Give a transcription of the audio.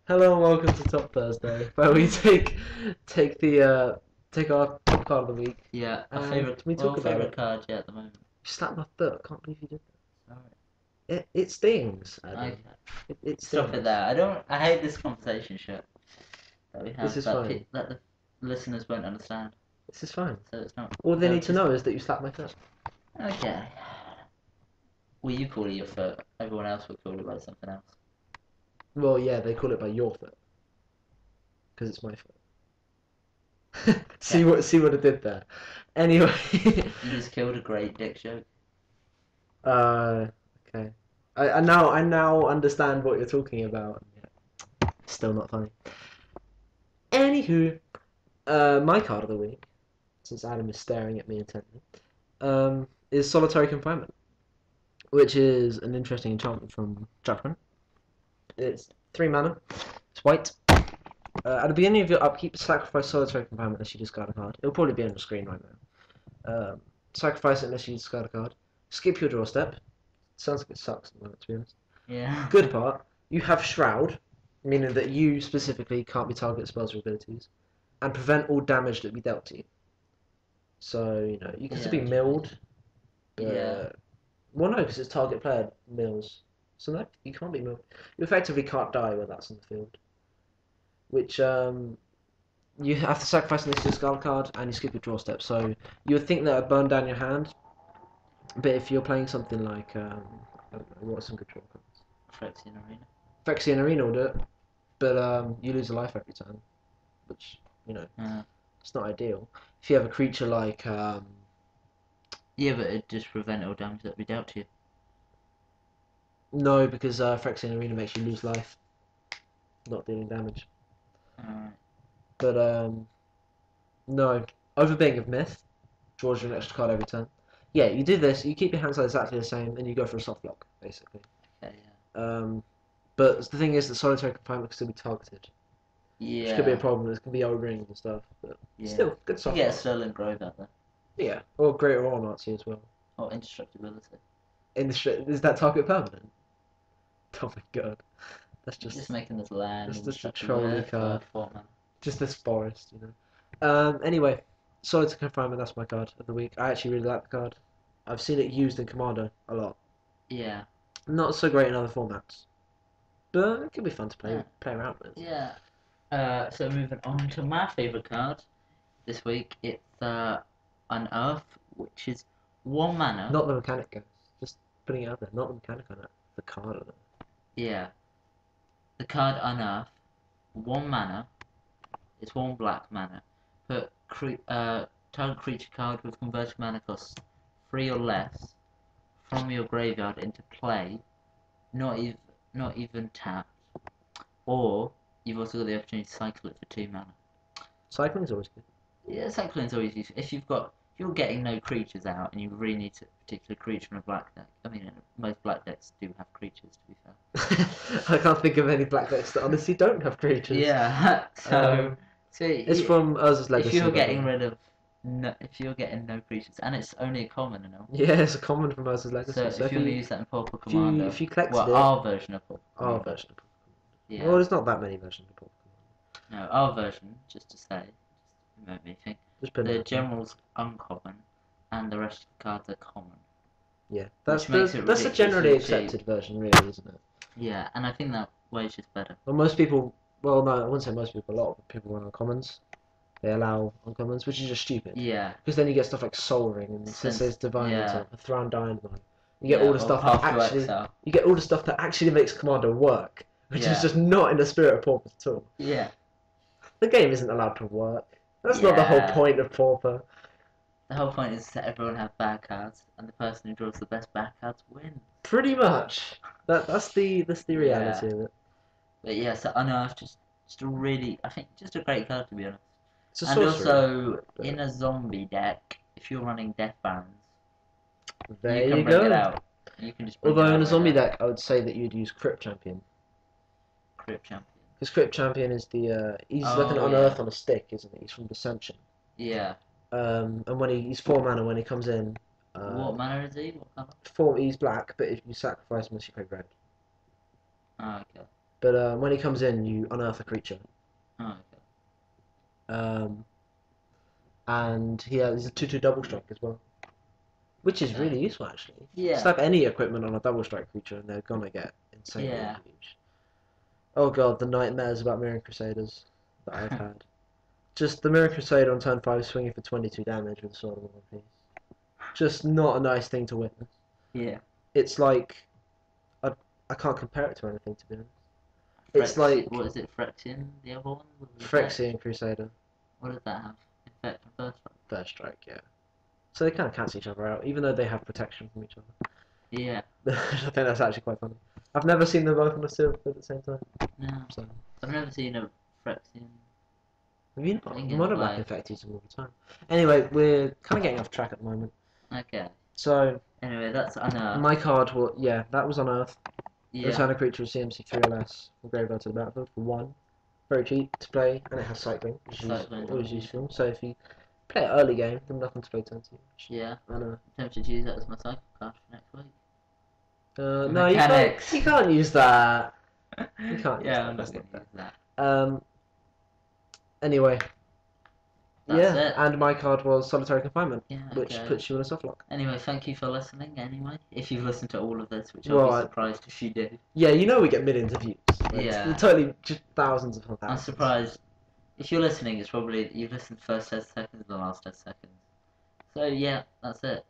Hello and welcome to Top Thursday, where we take our top card of the week Yeah, our and favorite, we talk about favorite it. card, yeah, at the moment. You slapped my foot. I can't believe you did Sorry. that. It stings, Okay, Adam. It stop it stings. there. I hate this conversation shit that we This have is fine. that the listeners won't understand. This is fine. So it's not. All they They'll need to just know is that you slapped my foot. okay. Well, you call it your foot. Everyone else will call it by something else. Well, yeah, they call it by your foot because it's my foot. Yeah, See what I did there. Anyway. you just killed a great dick joke. uh, okay. I now understand what you're talking about. Yeah. Still not funny. Anywho, my card of the week, since Adam is staring at me intently, is Solitary Confinement, which is an interesting enchantment from Judgment. It's 3 mana, it's white. At the beginning of your upkeep, sacrifice Solitary Confinement unless you discard a card. It'll probably be on the screen right now. Sacrifice it unless you discard a card. Skip your draw step. Sounds like it sucks, to be honest. Yeah. Good part, you have Shroud, meaning that you specifically can't be targeted spells or abilities, and prevent all damage that be dealt to you. So, you can still be milled. Yeah. Well, no, because it's target player mills. So, no, you can't be milled. You effectively can't die when that's on the field. Which, you have to sacrifice an issue skull card and you skip your draw step. So, you would think that would burn down your hand, but if you're playing something like, I don't know, what's some good draw cards? Phyrexian Arena. Phyrexian Arena will do it, but you lose a life every turn, which, it's not ideal. If you have a creature like, Yeah, but it just prevent all damage that be dealt to you. no, because Phyrexian Arena makes you lose life, not dealing damage. Alright. But no, Overbeing of Myth draws you an extra card every turn. Yeah, you do this, you keep your hand size exactly the same, and you go for a soft block, basically. Okay, yeah. But the thing is that Solitary Confinement can still be targeted, which could be a Yeah. problem. It can be O-rings and stuff, but Yeah. still, good You soft get a block. Sterling Grove out there. Yeah, or Greater Aurornartsy as well. Or indestructibility. Is that target permanent? Oh my god, that's Just making this land just a indestructible trolley card. for man. Just this forest. Anyway, Solitary Confinement, that's my card of the week. I actually really like the card. I've seen it used in Commander a lot. Yeah. Not so great in other formats, but it could be fun to Yeah. play around with. Yeah. So moving on to my favourite card this week, it's Unearth, which is 1 mana. Not the mechanic, guys. Just putting it out there. Not the mechanic on it. The card on it. Yeah. The card Unearth, 1 mana. It's 1 black mana. Put target creature card with converted mana cost 3 or less from your graveyard into play, not even tapped. Or you've also got the opportunity to cycle it for 2 mana. Cycling's always good. Yeah, cycling's always useful. If you're getting no creatures out and you really need a particular creature in a black deck. I mean, most black decks do have creatures, to be fair. I can't think of any black decks that honestly don't have creatures. Yeah. So it's from Urza's Legacy. if you're getting rid of if you're getting no creatures, and it's only a common, Yeah, it's a common from Urza's Legacy. So if you want to use that in Pauper if you Commander, if you collected well, it, our version of Pauper our Commander. version of Pauper Commander. Yeah. Well, there's not that many versions of Pauper Commander. No, our version, just to say, just made me think. Just put The it out there. general's uncommon, and the rest of the cards are common. Yeah, Which makes it that's a generally ridiculously accepted version, really, isn't it? Yeah, and I think that way is just better. Well, most people, well, no, I wouldn't say most people. A lot of people run uncommons. They allow uncommons, which is just stupid. Yeah. Because then you get stuff like Soul Ring and Sensei's Divine yeah. Intent, Thran Dynamite. You get all the stuff that actually, you get all the stuff that actually makes Commander work, which is just not in the spirit of Pauper at all. Yeah. The game isn't allowed to work. That's not the whole point of Pauper. The whole point is to everyone have bad cards, and the person who draws the best bad cards wins. Pretty much. That's the reality of it. But yeah, so Unearth just a really, I think, just a great card, to be honest. It's a and sorcery, also, in a zombie deck, if you're running Death Barons, there you can bring it out. You can just Although in a zombie deck, I would say that you'd use Crypt Champion. Crypt Champion. Because Crypt Champion is the he's like an Unearth on a stick, isn't he? He's from Dissension. Yeah. And when he's 4 mana when he comes in. What mana is he? What colour? He's black, but if you sacrifice him, you play red. Oh, okay. But when he comes in, you unearth a creature. Oh, okay. And he's a 2/2 double strike as well, which is Okay. really useful actually. Yeah. Slap any equipment on a double strike creature, and they're gonna get insanely Yeah. huge. Oh god, the nightmares about Mirror Crusaders that I've had. Just the Mirror Crusader on turn 5 swinging for 22 damage with a Sword of One Piece. Just not a nice thing to witness. Yeah. It's like I can't compare it to anything, to be honest. It's like What is it? Phyrexian, the other one? Phyrexian Crusader. What does that have? Effect on first strike? First strike, yeah. So they kind of cancel each other out, even though they have protection from each other. Yeah. I think that's actually quite funny. I've never seen them both on the field at the same time. No. So I've never seen a Phyrexian. I mean, Thing in Modern Black play. Effect uses them all the time. Anyway, we're kind of getting off track at the moment. Okay. So Anyway, that's Unearthed. my card, that was Unearthed. Yeah. Return a creature with CMC 3 or less from graveyard to the battlefield for 1. Very cheap to play, and it has cycling, which is Cycling, always yeah. useful. So if you play it early game, then nothing to play turn 2. Yeah. I know. I'm tempted to use that as my cycle card for next week. No, Mechanics. you can't use that. You can't use Yeah, that. I'm That's not going not to use that. Anyway. That's Yeah, it. and my card was Solitary Confinement, Yeah, which okay. puts you in a softlock. Anyway, thank you for listening. Anyway, if you've listened to all of this, which Well, I'll be surprised if you do. Yeah, you know we get millions of views. Like, Yeah. Totally, just thousands of thousands. I'm surprised. If you're listening, it's probably you've listened the first 10 seconds and the last 10 seconds. So yeah, that's it.